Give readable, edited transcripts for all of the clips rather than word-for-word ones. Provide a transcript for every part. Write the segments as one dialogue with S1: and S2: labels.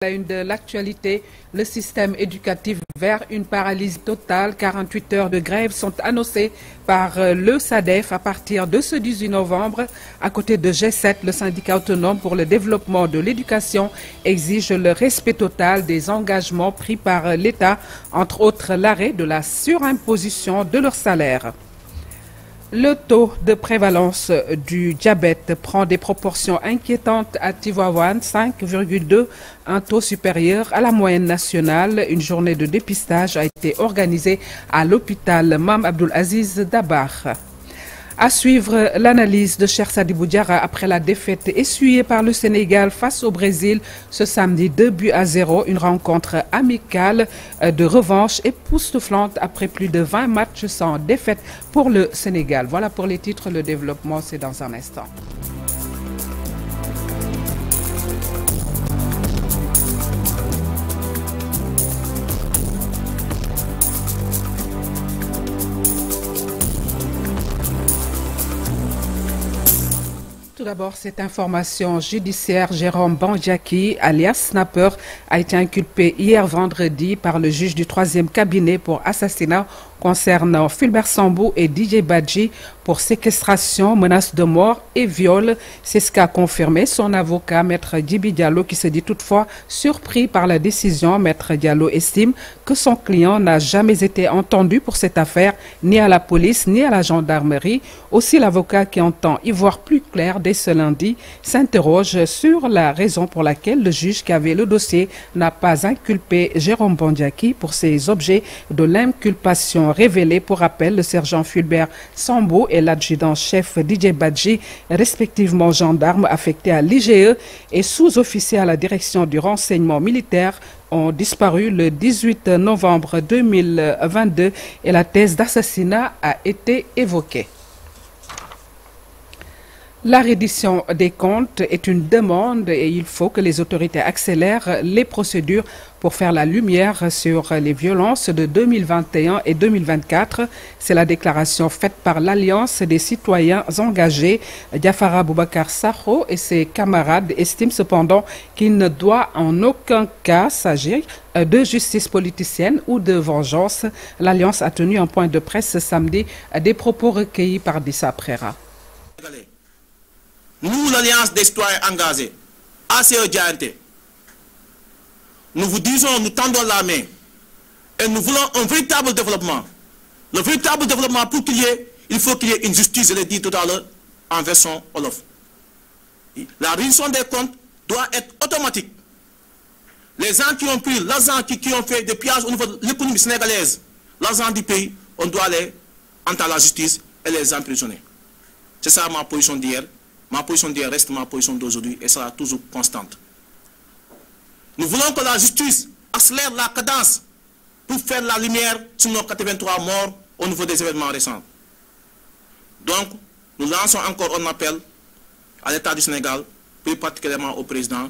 S1: À une de l'actualité, le système éducatif vers une paralysie totale. 48 heures de grève sont annoncées par le SADEF à partir de ce 18 novembre. À côté de G7, le syndicat autonome pour le développement de l'éducation exige le respect total des engagements pris par l'État, entre autres l'arrêt de la surimposition de leur salaire. Le taux de prévalence du diabète prend des proportions inquiétantes à Tivaouane, 5,2, un taux supérieur à la moyenne nationale. Une journée de dépistage a été organisée à l'hôpital Mame Abdoul Aziz Dabakh. À suivre l'analyse de Cheikh Sadibou Diarra après la défaite essuyée par le Sénégal face au Brésil ce samedi 2-0. Une rencontre amicale de revanche époustouflante après plus de 20 matchs sans défaite pour le Sénégal. Voilà pour les titres, le développement c'est dans un instant. Tout d'abord, cette information judiciaire, Jérôme Bandiaki, alias Snapper, a été inculpé hier vendredi par le juge du 3e cabinet pour assassinat concernant Fulbert Sambou et DJ Badji pour séquestration, menace de mort et viol. C'est ce qu'a confirmé son avocat, Maître Djibi Diallo, qui se dit toutefois surpris par la décision. Maître Diallo estime que son client n'a jamais été entendu pour cette affaire, ni à la police, ni à la gendarmerie. Aussi, l'avocat qui entend y voir plus clair dès ce lundi s'interroge sur la raison pour laquelle le juge qui avait le dossier n'a pas inculpé Jérôme Bandiaki pour ces objets de l'inculpation révélés. Pour rappel, le sergent Fulbert Sambou et l'adjudant-chef DJ Badji, respectivement gendarmes affectés à l'IGE et sous-officiers à la direction du renseignement militaire, ont disparu le 18 novembre 2022 et la thèse d'assassinat a été évoquée. La reddition des comptes est une demande et il faut que les autorités accélèrent les procédures pour faire la lumière sur les violences de 2021 et 2024. C'est la déclaration faite par l'Alliance des citoyens engagés. Diafara Boubacar Sakho et ses camarades estiment cependant qu'il ne doit en aucun cas s'agir de justice politicienne ou de vengeance. L'Alliance a tenu un point de presse ce samedi à des propos recueillis par Dissa Prera.
S2: Nous, l'Alliance des citoyens engagés, ACE Dianté, nous vous disons, nous tendons la main et nous voulons un véritable développement. Le véritable développement, pour qu'il y ait, il faut qu'il y ait une justice, je l'ai dit tout à l'heure, en version Wolof. La reddition des comptes doit être automatique. Les gens qui ont pris l'argent, qui ont fait des pillages au niveau de l'économie sénégalaise, l'argent du pays, on doit les entrer à la justice et les emprisonner. C'est ça ma position d'hier. Ma position d'hier reste ma position d'aujourd'hui et sera toujours constante. Nous voulons que la justice accélère la cadence pour faire la lumière sur nos 83 morts au niveau des événements récents. Donc, nous lançons encore un appel à l'État du Sénégal, plus particulièrement au président,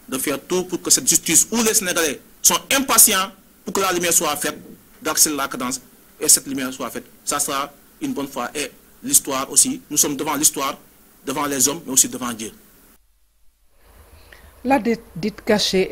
S2: de faire tout pour que cette justice, où les Sénégalais sont impatients pour que la lumière soit faite, d'accélérer la cadence et cette lumière soit faite. Ça sera une bonne fois. Et l'histoire aussi, nous sommes devant l'histoire, devant les hommes, mais aussi devant Dieu.
S1: La dette cachée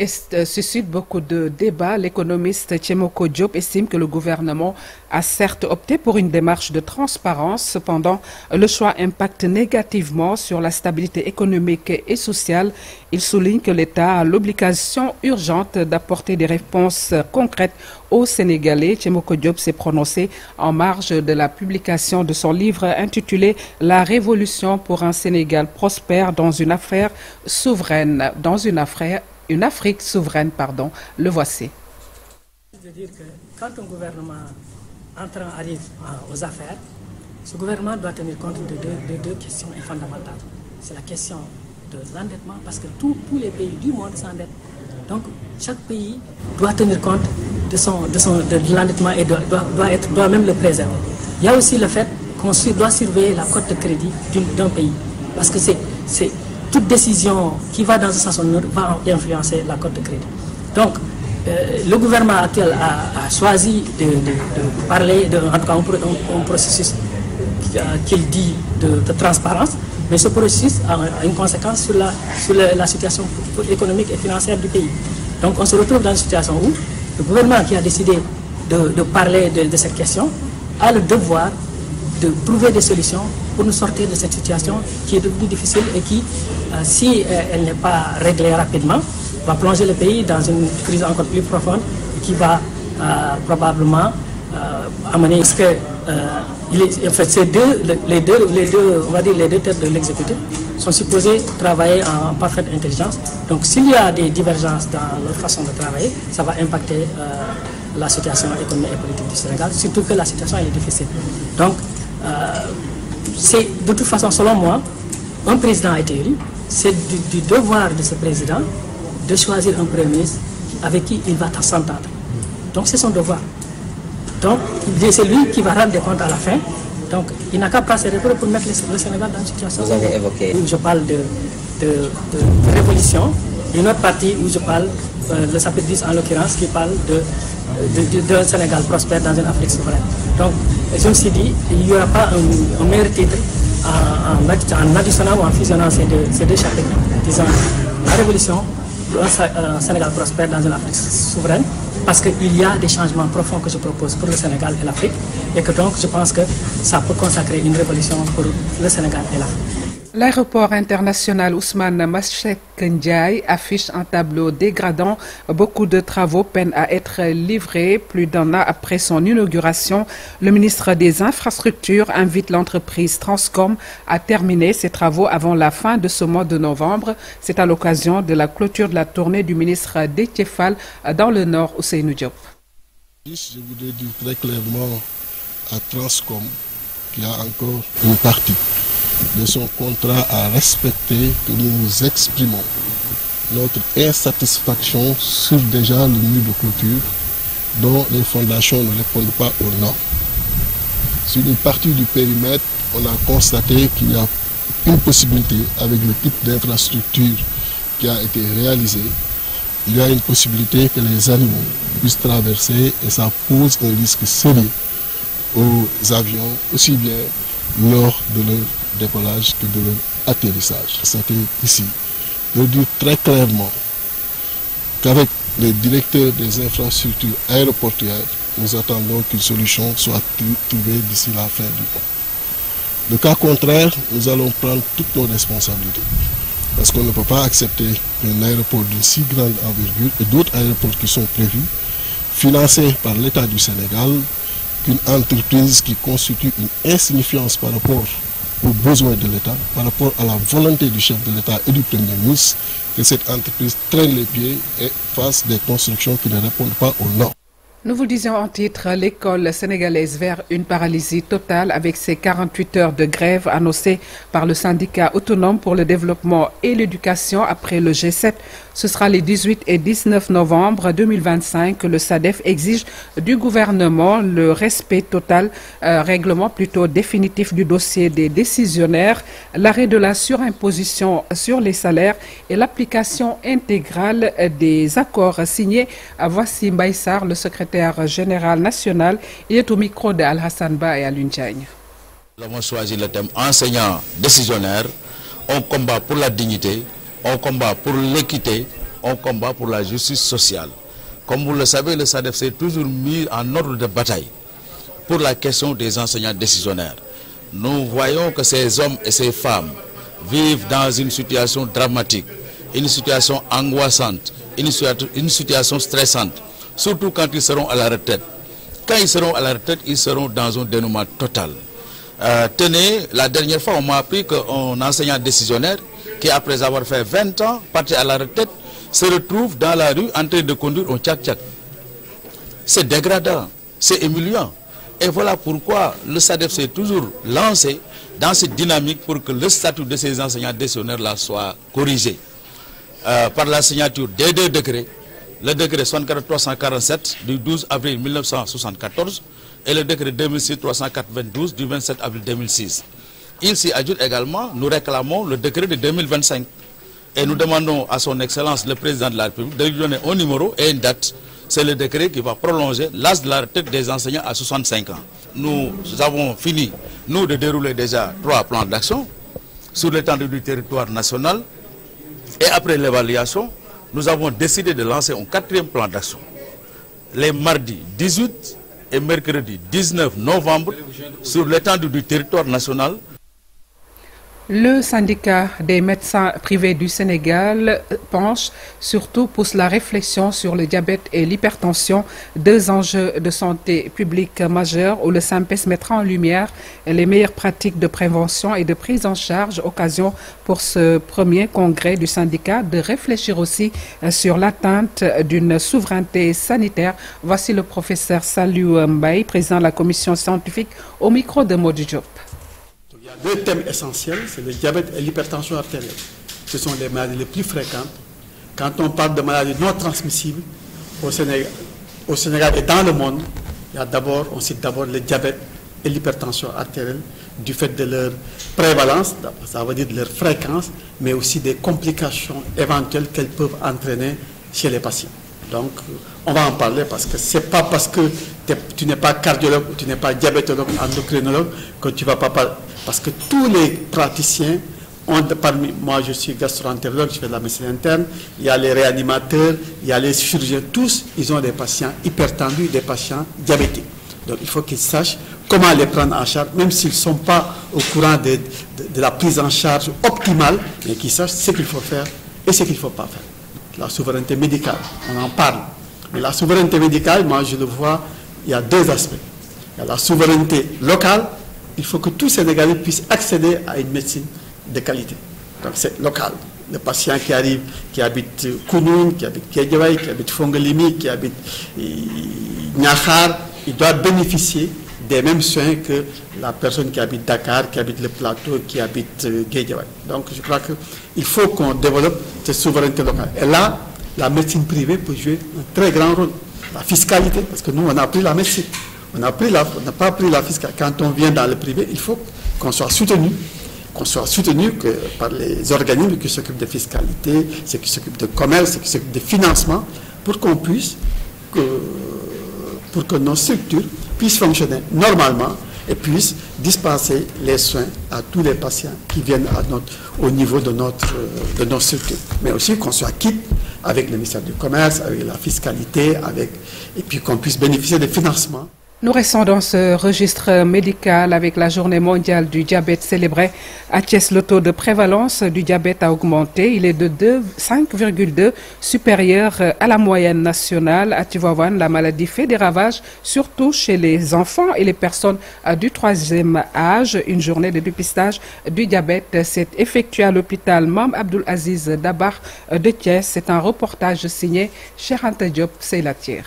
S1: suscite beaucoup de débats. L'économiste Tchemoko Diop estime que le gouvernement a certes opté pour une démarche de transparence. Cependant, le choix impacte négativement sur la stabilité économique et sociale. Il souligne que l'État a l'obligation urgente d'apporter des réponses concrètes aux Sénégalais. Tchemoko Diop s'est prononcé en marge de la publication de son livre intitulé « La révolution pour un Sénégal prospère dans une affaire souveraine ». Dans une Afrique souveraine, pardon. Le voici.
S3: Je veux dire que quand un gouvernement entrant arrive aux affaires, ce gouvernement doit tenir compte de deux questions fondamentales. C'est la question de l'endettement, parce que tous les pays du monde s'endettent. Donc, chaque pays doit tenir compte de l'endettement et doit même le préserver. Il y a aussi le fait qu'on doit surveiller la cote de crédit d'un pays, parce que c'est toute décision qui va dans ce sens va influencer la cote de crédit. Donc, le gouvernement actuel a choisi de parler en tout cas un processus qu'il dit de transparence, mais ce processus a une conséquence sur la situation économique et financière du pays. Donc on se retrouve dans une situation où le gouvernement qui a décidé de parler de cette question a le devoir de trouver des solutions pour nous sortir de cette situation qui est devenue difficile et qui, si elle n'est pas réglée rapidement, va plonger le pays dans une crise encore plus profonde qui va probablement amener ce que en fait, les deux têtes de l'exécutif sont supposés travailler en parfaite intelligence. Donc s'il y a des divergences dans leur façon de travailler, ça va impacter la situation économique et politique du Sénégal, surtout que la situation est difficile. Donc c'est de toute façon, selon moi, un président a été élu, c'est du devoir de ce président de choisir un premier ministre avec qui il va s'entendre. Donc c'est son devoir. Donc c'est lui qui va rendre des comptes à la fin. Donc il n'a qu'à passer pour mettre le Sénégal dans une situation.
S4: Vous avez évoqué.
S3: Où je parle de révolution. Une autre partie où je parle, le chapitre 10 en l'occurrence, qui parle d'un Sénégal prospère dans une Afrique souveraine. Donc je me suis dit, il n'y aura pas un meilleur titre en additionnant ou en fusionnant ces deux chapitres, disons la révolution, un Sénégal prospère dans une Afrique souveraine, parce qu'il y a des changements profonds que je propose pour le Sénégal et l'Afrique, et que donc je pense que ça peut consacrer une révolution pour le Sénégal et l'Afrique.
S1: L'aéroport international Ousmane Masseck Ndiaye affiche un tableau dégradant. Beaucoup de travaux peinent à être livrés. Plus d'un an après son inauguration, le ministre des Infrastructures invite l'entreprise Transcom à terminer ses travaux avant la fin de ce mois de novembre. C'est à l'occasion de la clôture de la tournée du ministre Déthié Fall dans le Nord, Ousseynou Diop.
S5: Je voudrais dire très clairement à Transcom qu'il y a encore une partie de son contrat à respecter, que nous nous exprimons notre insatisfaction sur déjà le mur de clôture dont les fondations ne répondent pas aux normes. Sur une partie du périmètre, on a constaté qu'il y a une possibilité, avec le type d'infrastructure qui a été réalisé, il y a une possibilité que les animaux puissent traverser et ça pose un risque sérieux aux avions, aussi bien lors de leur décollage que de leur atterrissage. C'était ici de dire très clairement qu'avec les directeurs des infrastructures aéroportuaires, nous attendons qu'une solution soit trouvée d'ici la fin du mois. Le cas contraire, nous allons prendre toutes nos responsabilités. Parce qu'on ne peut pas accepter un aéroport d'une si grande envergure et d'autres aéroports qui sont prévus, financés par l'État du Sénégal, qu'une entreprise qui constitue une insignifiance par rapport aux besoins de l'État, par rapport à la volonté du chef de l'État et du Premier ministre, que cette entreprise traîne les pieds et fasse des constructions qui ne répondent pas aux normes.
S1: Nous vous disions en titre, l'école sénégalaise vers une paralysie totale avec ses 48 heures de grève annoncées par le syndicat autonome pour le développement et l'éducation après le G7. Ce sera les 18 et 19 novembre 2025 que le SADEF exige du gouvernement le respect total, règlement plutôt définitif du dossier des décisionnaires, l'arrêt de la surimposition sur les salaires et l'application intégrale des accords signés. Voici Mbaye Sarr, le secrétaire général national. Il est au micro de Al-Hassan Ba et Alioune Diagne.
S6: Nous avons choisi le thème enseignant décisionnaire. On combat pour la dignité, on combat pour l'équité, on combat pour la justice sociale. Comme vous le savez, le SADEF s'est toujours mis en ordre de bataille pour la question des enseignants décisionnaires. Nous voyons que ces hommes et ces femmes vivent dans une situation dramatique, une situation angoissante, une situation stressante, surtout quand ils seront à la retraite. Quand ils seront à la retraite, ils seront dans un dénouement total. Tenez, la dernière fois, on m'a appris qu'un enseignant décisionnaire, qui après avoir fait 20 ans, parti à la retraite, se retrouve dans la rue en train de conduire un tchak-tchak. C'est dégradant, c'est humiliant. Et voilà pourquoi le SADEF s'est toujours lancé dans cette dynamique pour que le statut de ces enseignants décisionnaires-là soit corrigé. Par la signature des deux décrets, le décret 74-347 du 12 avril 1974 et le décret 2006-392 du 27 avril 2006. Il s'y ajoute également, nous réclamons le décret de 2025 et nous demandons à son Excellence le Président de la République de lui donner un numéro et une date. C'est le décret qui va prolonger l'âge de la retraite des enseignants à 65 ans. Nous avons fini, nous, de dérouler déjà 3 plans d'action sur l'étendue du territoire national et après l'évaluation, nous avons décidé de lancer un 4e plan d'action. Les mardis 18 et mercredi 19 novembre sur l'étendue du territoire national.
S1: Le syndicat des médecins privés du Sénégal pousse la réflexion sur le diabète et l'hypertension, 2 enjeux de santé publique majeurs où le SAMPES mettra en lumière les meilleures pratiques de prévention et de prise en charge. Occasion pour ce premier congrès du syndicat de réfléchir aussi sur l'atteinte d'une souveraineté sanitaire. Voici le professeur Saliou Mbaye, président de la commission scientifique, au micro de Modi Diop.
S4: Il y a 2 thèmes essentiels, c'est le diabète et l'hypertension artérielle. Ce sont les maladies les plus fréquentes. Quand on parle de maladies non transmissibles au Sénégal et dans le monde, on cite d'abord le diabète et l'hypertension artérielle du fait de leur prévalence, ça veut dire de leur fréquence, mais aussi des complications éventuelles qu'elles peuvent entraîner chez les patients. Donc, on va en parler parce que ce n'est pas parce que tu n'es pas cardiologue ou tu n'es pas diabétologue, endocrinologue que tu ne vas pas parler. Parce que tous les praticiens parmi moi je suis gastro-entérologue, je fais de la médecine interne, il y a les réanimateurs, il y a les chirurgiens, tous ils ont des patients hypertendus, des patients diabétiques. Donc il faut qu'ils sachent comment les prendre en charge, même s'ils ne sont pas au courant de la prise en charge optimale, mais qu'ils sachent ce qu'il faut faire et ce qu'il ne faut pas faire. La souveraineté médicale, on en parle. Mais la souveraineté médicale, moi je le vois, il y a 2 aspects. Il y a la souveraineté locale, il faut que tout Sénégalais puisse accéder à une médecine de qualité. Donc c'est local. Le patient qui arrive, qui habite Kounoun, qui habite Kédiawaye, qui habite Fongelimi, qui habite Niakhar, il doit bénéficier des mêmes soins que la personne qui habite Dakar, qui habite le plateau, qui habite Kédiawaye. Donc je crois qu'il faut qu'on développe cette souveraineté locale. Et là, la médecine privée peut jouer un très grand rôle. La fiscalité, parce que nous on a appris la médecine. On n'a pas appris la fiscalité. Quand on vient dans le privé, il faut qu'on soit soutenu. Par les organismes qui s'occupent de fiscalité, ceux qui s'occupent de commerce, ceux qui s'occupent de financement, pour qu'on puisse, pour que nos structures puissent fonctionner normalement et puissent dispenser les soins à tous les patients qui viennent au niveau de nos structures. Mais aussi qu'on soit quitte avec le ministère du Commerce, avec la fiscalité, et puis qu'on puisse bénéficier des financements.
S1: Nous restons dans ce registre médical avec la journée mondiale du diabète célébrée. À Thiès, le taux de prévalence du diabète a augmenté. Il est de 5,2 supérieur à la moyenne nationale. À Tivaouane, la maladie fait des ravages, surtout chez les enfants et les personnes du 3e âge. Une journée de dépistage du diabète s'est effectuée à l'hôpital Mame Abdoul Aziz Dabakh de Thiès. C'est un reportage signé Cheikh Anta Diop Seylatir.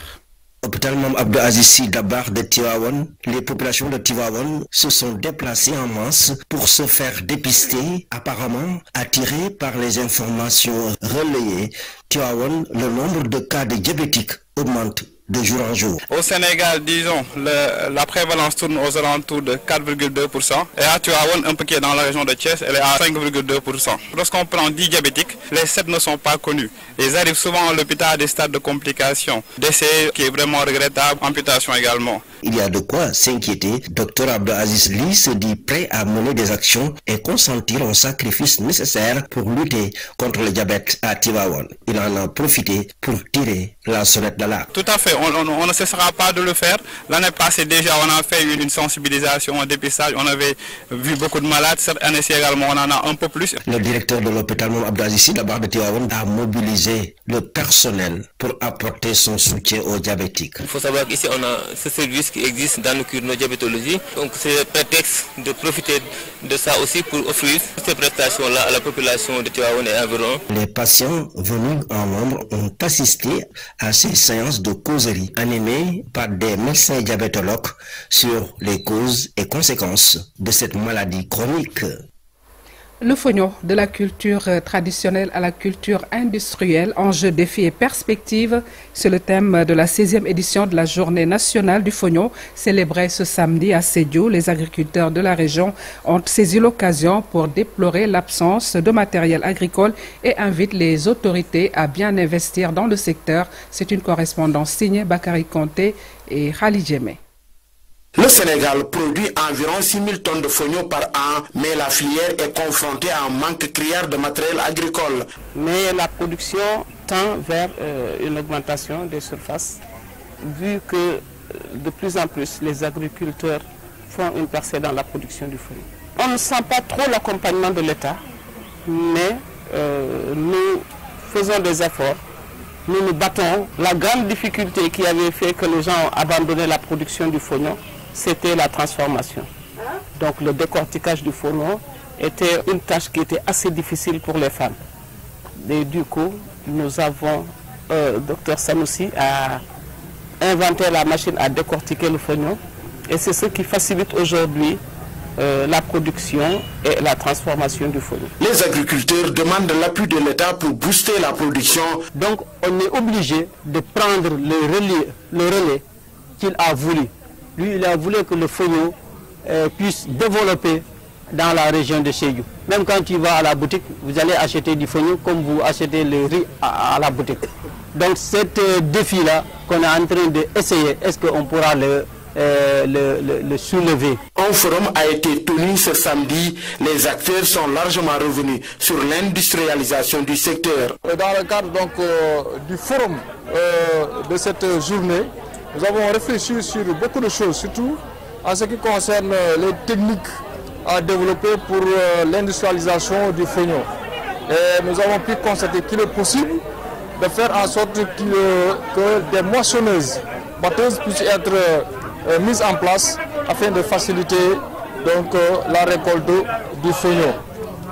S7: Hôpital Mame Abdoul Aziz Dabakh de Tivaouane, les populations de Tivaouane se sont déplacées en masse pour se faire dépister, apparemment attirées par les informations relayées. Tivaouane, le nombre de cas de diabétiques augmente de jour en jour.
S8: Au Sénégal, disons, la prévalence tourne aux alentours de 4,2%. Et à Tivaouane, un peu qui est dans la région de Thiès, elle est à 5,2%. Lorsqu'on prend 10 diabétiques, les 7 ne sont pas connus. Ils arrivent souvent à l'hôpital à des stades de complications. Décès qui est vraiment regrettable, amputation également.
S7: Il y a de quoi s'inquiéter. Dr Abdou Aziz Ly se dit prêt à mener des actions et consentir aux sacrifices nécessaires pour lutter contre le diabète à Tivaouane. Il en a profité pour tirer la sonnette d'alarme.
S8: Tout à fait, on ne cessera pas de le faire. L'année passée déjà, on a fait une sensibilisation, un dépistage. On avait vu beaucoup de malades. Cette année-ci également, on en a un peu plus.
S7: Le directeur de l'hôpital Mame Abdoul Aziz Dabakh de Tivaouane a mobilisé le personnel pour apporter son soutien aux diabétiques.
S9: Il faut savoir qu'ici, on a ce service qui existe dans le diabétologie. Donc c'est le prétexte de profiter de ça aussi pour offrir ces prestations-là à la population de Tivaouane et environ.
S7: Les patients venus en nombre ont assisté à ces séances de causerie animées par des médecins diabétologues sur les causes et conséquences de cette maladie chronique.
S1: Le fognon, de la culture traditionnelle à la culture industrielle, enjeux, défis et perspectives, c'est le thème de la 16e édition de la Journée nationale du fognon, célébrée ce samedi à Sédhiou. Les agriculteurs de la région ont saisi l'occasion pour déplorer l'absence de matériel agricole et invitent les autorités à bien investir dans le secteur. C'est une correspondance signée Bakary Conté et Khali Djemé.
S10: Le Sénégal produit environ 6 000 tonnes de fonio par an, mais la filière est confrontée à un manque criard de matériel agricole.
S11: Mais la production tend vers une augmentation des surfaces, vu que de plus en plus les agriculteurs font une percée dans la production du fonio. On ne sent pas trop l'accompagnement de l'État, mais nous faisons des efforts. Nous nous battons. La grande difficulté qui avait fait que les gens ont abandonné la production du fonio, c'était la transformation. Donc le décortiquage du fonio était une tâche qui était assez difficile pour les femmes. Et du coup, nous avons, Dr Sanoussi a inventé la machine à décortiquer le fonio, et c'est ce qui facilite aujourd'hui la production et la transformation du fonio.
S10: Les agriculteurs demandent l'appui de l'État pour booster la production.
S11: Donc on est obligé de prendre le relais qu'il a voulu. Lui, il a voulu que le fonio puisse développer dans la région de Sédhiou. Même quand tu vas à la boutique, vous allez acheter du fonio comme vous achetez le riz à la boutique. Donc cet défi-là qu'on est en train d'essayer, est-ce qu'on pourra le soulever?
S10: Un forum a été tenu ce samedi. Les acteurs sont largement revenus sur l'industrialisation du secteur.
S12: Dans le cadre donc, du forum de cette journée, nous avons réfléchi sur beaucoup de choses, surtout en ce qui concerne les techniques à développer pour l'industrialisation du fonio. Et nous avons pu constater qu'il est possible de faire en sorte que des moissonneuses batteuses puissent être mises en place afin de faciliter donc, la récolte du fonio.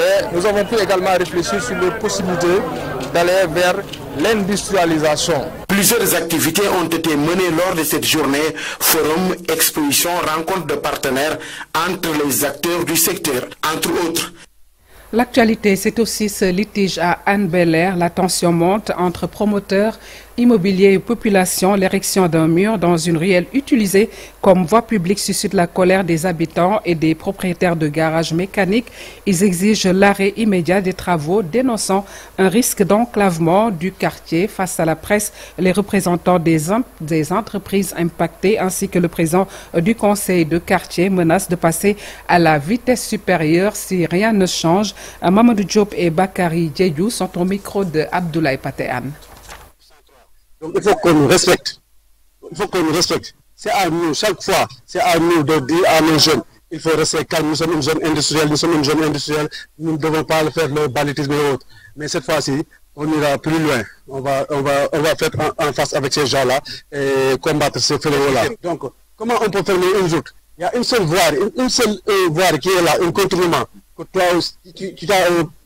S12: Et nous avons pu également réfléchir sur les possibilités d'aller vers l'industrialisation.
S10: Plusieurs activités ont été menées lors de cette journée, forum, exposition, rencontre de partenaires entre les acteurs du secteur, entre autres.
S1: L'actualité, c'est aussi ce litige à Hann-Bel-Air. La tension monte entre promoteurs immobiliers et population. L'érection d'un mur dans une ruelle utilisée comme voie publique suscite la colère des habitants et des propriétaires de garages mécaniques. Ils exigent l'arrêt immédiat des travaux, dénonçant un risque d'enclavement du quartier. Face à la presse, les représentants des entreprises impactées ainsi que le président du conseil de quartier menacent de passer à la vitesse supérieure si rien ne change. Mamadou Diop et Bakary Diédhiou sont au micro de Abdoulaye Patéan.
S13: Donc il faut qu'on nous respecte. Il faut qu'on nous respecte. C'est à nous, chaque fois, c'est à nous de dire à nos jeunes, il faut rester calme, nous sommes une zone industrielle, nous ne devons pas le faire le banditisme et autres. Mais cette fois-ci, on ira plus loin. On va faire en face avec ces gens-là et combattre ces fléaux-là. Donc, comment on peut fermer une route? Il y a une seule voie qui est là, un contournement. Que toi,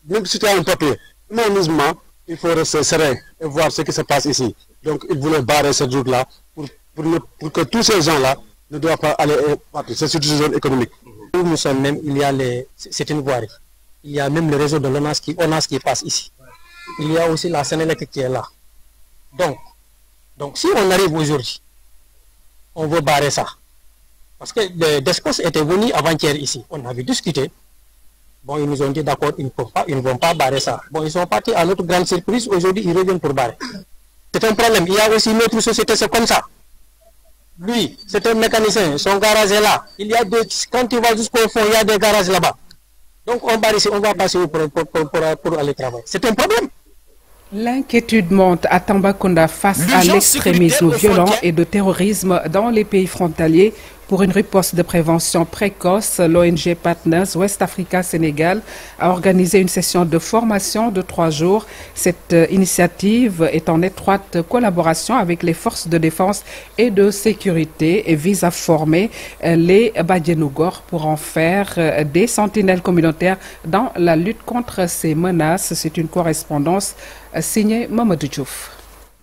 S13: même si tu as un papier, humanisement, il faut rester serein et voir ce qui se passe ici. Donc, ils voulaient barrer cette route-là pour que tous ces gens-là ne doivent pas aller partir. C'est surtout une zone économique.
S14: Où nous sommes même, c'est une voirie. Il y a même le réseau de l'ONAS qui passe ici. Il y a aussi la Sénélec qui est là. Donc si on arrive aujourd'hui, on veut barrer ça. Parce que Descos était venu avant-hier ici. On avait discuté. Bon, ils nous ont dit d'accord, ils ne vont pas barrer ça. Bon, ils sont partis à notre grande surprise. Aujourd'hui, ils reviennent pour barrer. C'est un problème. Il y a aussi une autre société, c'est comme ça. Lui, c'est un mécanicien. Son garage est là. Quand tu vas jusqu'au fond, il y a des garages là-bas. Donc, on barre ici, on va passer pour aller travailler. C'est un problème.
S1: L'inquiétude monte à Tambacounda face à l'extrémisme violent et de terrorisme dans les pays frontaliers. Pour une riposte de prévention précoce, l'ONG Partners West Africa Sénégal a organisé une session de formation de 3 jours. Cette initiative est en étroite collaboration avec les forces de défense et de sécurité et vise à former les Badianougor pour en faire des sentinelles communautaires dans la lutte contre ces menaces. C'est une correspondance signée Mamadou Diouf.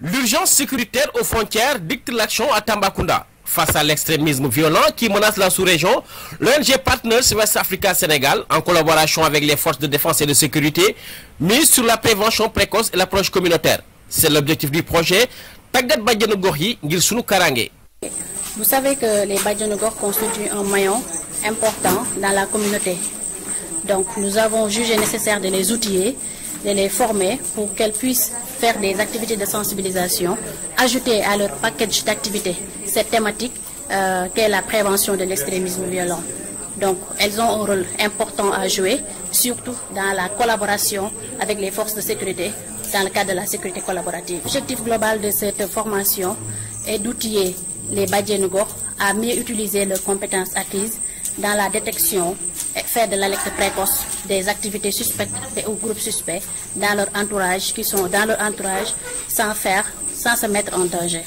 S15: L'urgence sécuritaire aux frontières dicte l'action à Tambacounda. Face à l'extrémisme violent qui menace la sous-région, l'ONG Partners West Africa Sénégal, en collaboration avec les forces de défense et de sécurité, mise sur la prévention précoce et l'approche communautaire. C'est l'objectif du projet Tagat Badianougor yi ngir sunu karange.
S16: Vous savez que les Badianougor constituent un maillon important dans la communauté. Donc nous avons jugé nécessaire de les outiller, de les former pour qu'elles puissent faire des activités de sensibilisation, ajouter à leur package d'activités cette thématique qu'est la prévention de l'extrémisme violent. Donc, elles ont un rôle important à jouer, surtout dans la collaboration avec les forces de sécurité, dans le cadre de la sécurité collaborative. L'objectif global de cette formation est d'outiller les Badiane Gox à mieux utiliser leurs compétences acquises dans la détection et faire de l'alerte précoce des activités suspectes ou groupes suspects dans leur entourage, qui sont dans leur entourage sans se mettre en danger.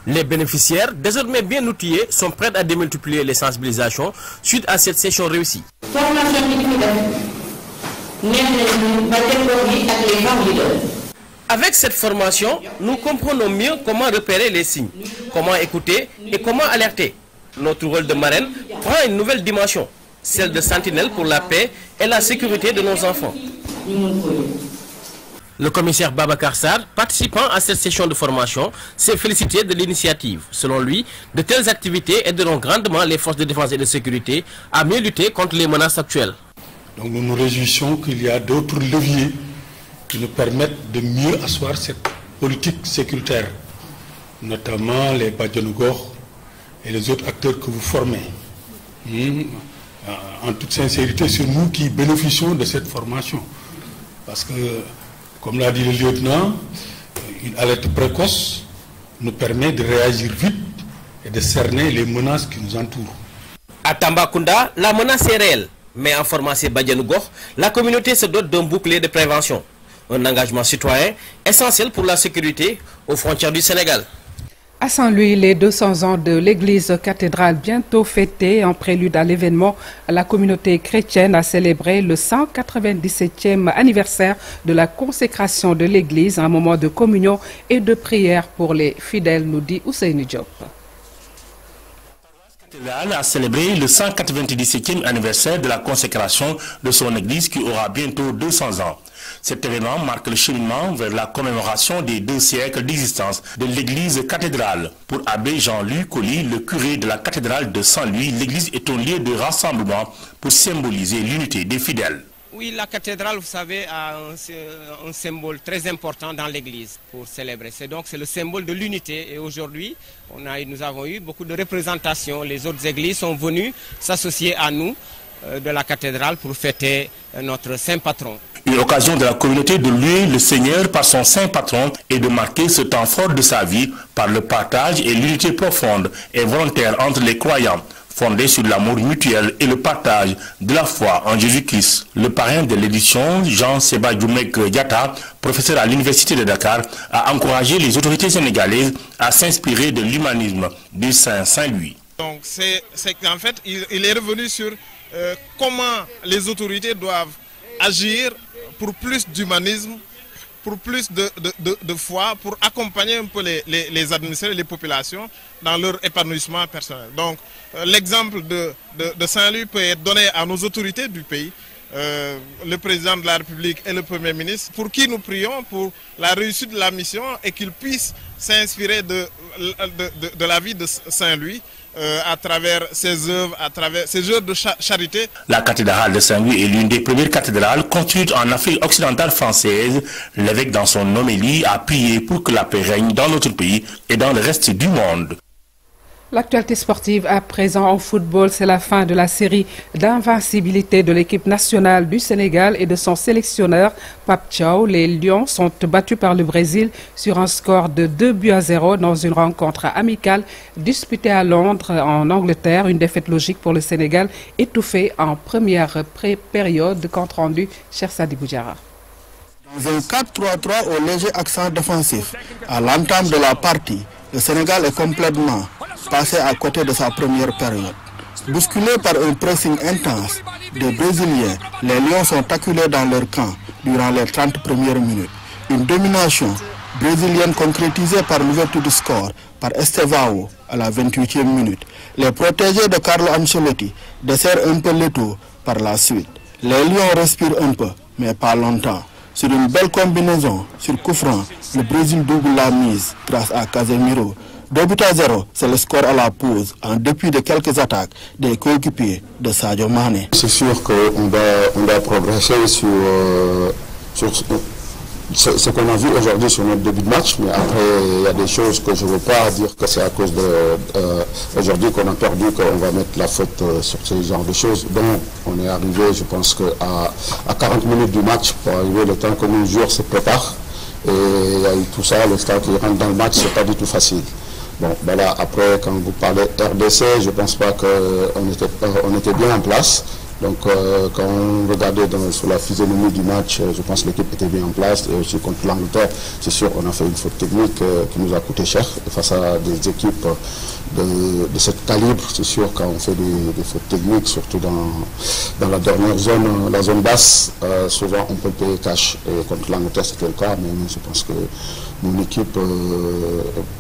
S15: Les bénéficiaires, désormais bien outillés, sont prêts à démultiplier les sensibilisations suite à cette session réussie. Avec cette formation, nous comprenons mieux comment repérer les signes, comment écouter et comment alerter. Notre rôle de marraine prend une nouvelle dimension, celle de sentinelle pour la paix et la sécurité de nos enfants. Le commissaire Babacar Sarr, participant à cette session de formation, s'est félicité de l'initiative. Selon lui, de telles activités aideront grandement les forces de défense et de sécurité à mieux lutter contre les menaces actuelles.
S17: Donc nous nous réjouissons qu'il y a d'autres leviers qui nous permettent de mieux asseoir cette politique sécuritaire, notamment les Badiane Gox et les autres acteurs que vous formez. En toute sincérité, c'est nous qui bénéficions de cette formation. Parce que, comme l'a dit le lieutenant, une alerte précoce nous permet de réagir vite et de cerner les menaces qui nous entourent.
S15: À Tambacounda, la menace est réelle. Mais en formation Badiane Gox, la communauté se dote d'un bouclier de prévention. Un engagement citoyen essentiel pour la sécurité aux frontières du Sénégal.
S1: À Saint-Louis, les 200 ans de l'église cathédrale bientôt fêtés en prélude à l'événement, la communauté chrétienne a célébré le 197e anniversaire de la consécration de l'église, un moment de communion et de prière pour les fidèles, nous dit Ousseynou Diop.
S18: La cathédrale a célébré le 197e anniversaire de la consécration de son église qui aura bientôt 200 ans. Cet événement marque le cheminement vers la commémoration des 2 siècles d'existence de l'église cathédrale. Pour abbé Jean-Luc Colly, le curé de la cathédrale de Saint-Louis, l'église est un lieu de rassemblement pour symboliser l'unité des fidèles.
S19: Oui, la cathédrale, vous savez, a un symbole très important dans l'église pour célébrer. C'est le symbole de l'unité. Et aujourd'hui, nous avons eu beaucoup de représentations. Les autres églises sont venues s'associer à nous de la cathédrale pour fêter notre saint patron.
S18: Une occasion de la communauté de louer le Seigneur par son saint patron et de marquer ce temps fort de sa vie par le partage et l'unité profonde et volontaire entre les croyants, fondée sur l'amour mutuel et le partage de la foi en Jésus-Christ. Le parrain de l'édition, Jean-Sébastien Djoumek Diatta, professeur à l'Université de Dakar, a encouragé les autorités sénégalaises à s'inspirer de l'humanisme du Saint-Louis.
S20: Donc c'est qu'en fait, il est revenu sur comment les autorités doivent agir pour plus d'humanisme, pour plus de foi, pour accompagner un peu les administrés et les populations dans leur épanouissement personnel. Donc l'exemple de Saint-Louis peut être donné à nos autorités du pays, le président de la République et le Premier ministre, pour qui nous prions pour la réussite de la mission et qu'ils puissent s'inspirer de la vie de Saint-Louis à travers ses œuvres, à travers ses œuvres de charité.
S18: La cathédrale de Saint-Louis est l'une des premières cathédrales construites en Afrique occidentale française. L'évêque, dans son homélie, a prié pour que la paix règne dans notre pays et dans le reste du monde.
S1: L'actualité sportive à présent en football, c'est la fin de la série d'invincibilité de l'équipe nationale du Sénégal et de son sélectionneur Pape Thiaw. Les Lions sont battus par le Brésil sur un score de 2-0 dans une rencontre amicale disputée à Londres en Angleterre. Une défaite logique pour le Sénégal étouffée en première période. Compte rendu, cher Sadi Boudjara.
S21: Dans un 4-3-3 au léger accent défensif, à l'entame de la partie, le Sénégal est complètement passé à côté de sa première période. Bousculés par un pressing intense des Brésiliens, les Lions sont acculés dans leur camp durant les 30 premières minutes. Une domination brésilienne concrétisée par l'ouverture du score par Estevao à la 28e minute. Les protégés de Carlo Ancelotti desserrent un peu l'étau par la suite. Les Lions respirent un peu, mais pas longtemps. Sur une belle combinaison, sur coup franc, le Brésil double la mise grâce à Casemiro. 2-0, c'est le score à la pause, en dépit de quelques attaques des coéquipiers de Sadio Mané.
S22: C'est sûr qu'on va progresser sur
S2: ce qu'on a vu aujourd'hui sur notre début de match, mais après il y a des choses que je ne veux pas dire que c'est à cause de aujourd'hui qu'on a perdu, qu'on va mettre la faute sur ce genre de choses. Donc on est arrivé, je pense qu'à 40 minutes du match, pour arriver le temps que nos joueurs se préparent, et il y a eu tout ça, le temps qui rentre dans le match, c'est pas du tout facile. Bon, voilà, après quand vous parlez RDC, je ne pense pas qu'on était bien en place. Donc quand on regardait sur la physionomie du match, je pense que l'équipe était bien en place. Et aussi contre l'Angleterre, c'est sûr on a fait une faute technique qui nous a coûté cher. Et face à des équipes de ce calibre, c'est sûr quand on fait des fautes techniques, surtout dans la dernière zone, la zone basse, souvent on peut payer cash. Et contre l'Angleterre c'était le cas, mais je pense que mon équipe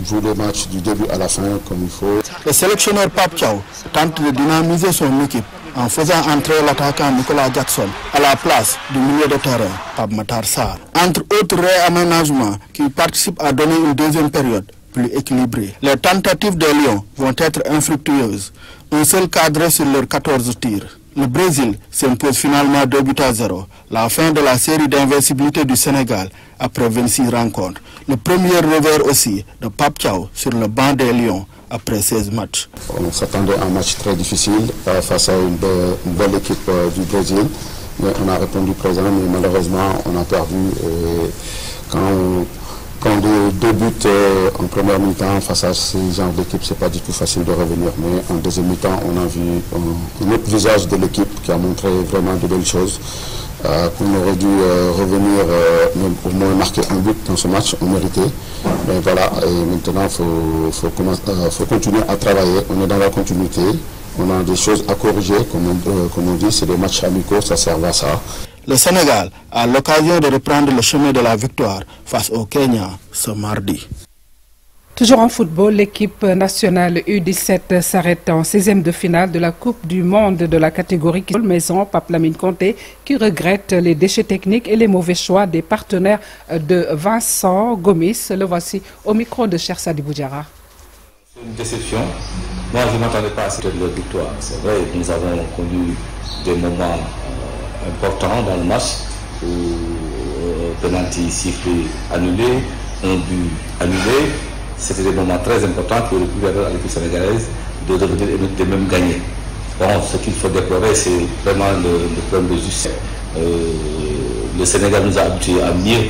S2: joue le match du début à la fin comme il faut.
S21: Le sélectionneur Pape Thiaw tente de dynamiser son équipe en faisant entrer l'attaquant Nicolas Jackson à la place du milieu de terrain, Pape Matar Sarr. Entre autres réaménagements qui participent à donner une deuxième période plus équilibrée. Les tentatives des Lions vont être infructueuses. Un seul cadré sur leurs 14 tirs. Le Brésil s'impose finalement 2-0. La fin de la série d'invincibilité du Sénégal après 26 rencontres. Le premier revers aussi de Pape Thiaw sur le banc des Lions après 16 matchs.
S2: On s'attendait à un match très difficile face à une belle équipe du Brésil. Mais on a répondu présent, mais malheureusement on a perdu. Et quand deux buts en première mi-temps face à ce genre d'équipe, c'est pas du tout facile de revenir. Mais en deuxième mi-temps, on a vu un autre visage de l'équipe qui a montré vraiment de belles choses. Qu'on aurait dû revenir, au moins marquer un but dans ce match, on méritait. Mais voilà, et maintenant il faut continuer à travailler. On est dans la continuité, on a des choses à corriger, comme on dit, c'est des matchs amicaux, ça sert à ça.
S21: Le Sénégal a l'occasion de reprendre le chemin de la victoire face au Kenya ce mardi.
S1: Toujours en football, l'équipe nationale U17 s'arrête en 16e de finale de la Coupe du Monde de la catégorie maison. Pape Lamine Conté qui regrette les déchets techniques et les mauvais choix des partenaires de Vincent Gomis. Le voici au micro de Cheikh Sadibou Diarra.
S22: C'est une déception. Moi, je ne m'attendais pas à cette victoire. C'est vrai, nous avons connu des moments importants dans le match où penalty sifflé annulé, un but annulé. C'était des moments très importants qui auraient pu permettre à l'équipe sénégalaise de revenir et de même gagner. Bon, ce qu'il faut déplorer, c'est vraiment le problème de justice. Le Sénégal nous a habitués à mieux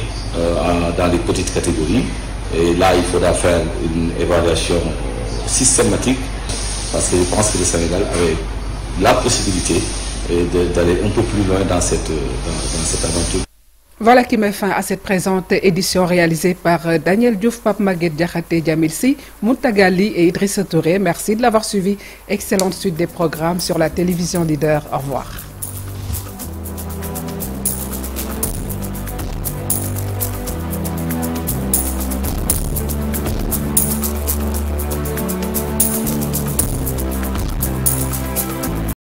S22: dans les petites catégories. Et là, il faudra faire une évaluation systématique parce que je pense que le Sénégal avait la possibilité d'aller un peu plus loin dans cette aventure.
S1: Voilà qui met fin à cette présente édition réalisée par Daniel Diouf, Pape Maguette Diakhaté, Djamil Sy, Moutagali et Idrissa Touré. Merci de l'avoir suivi. Excellente suite des programmes sur la télévision Leader. Au revoir.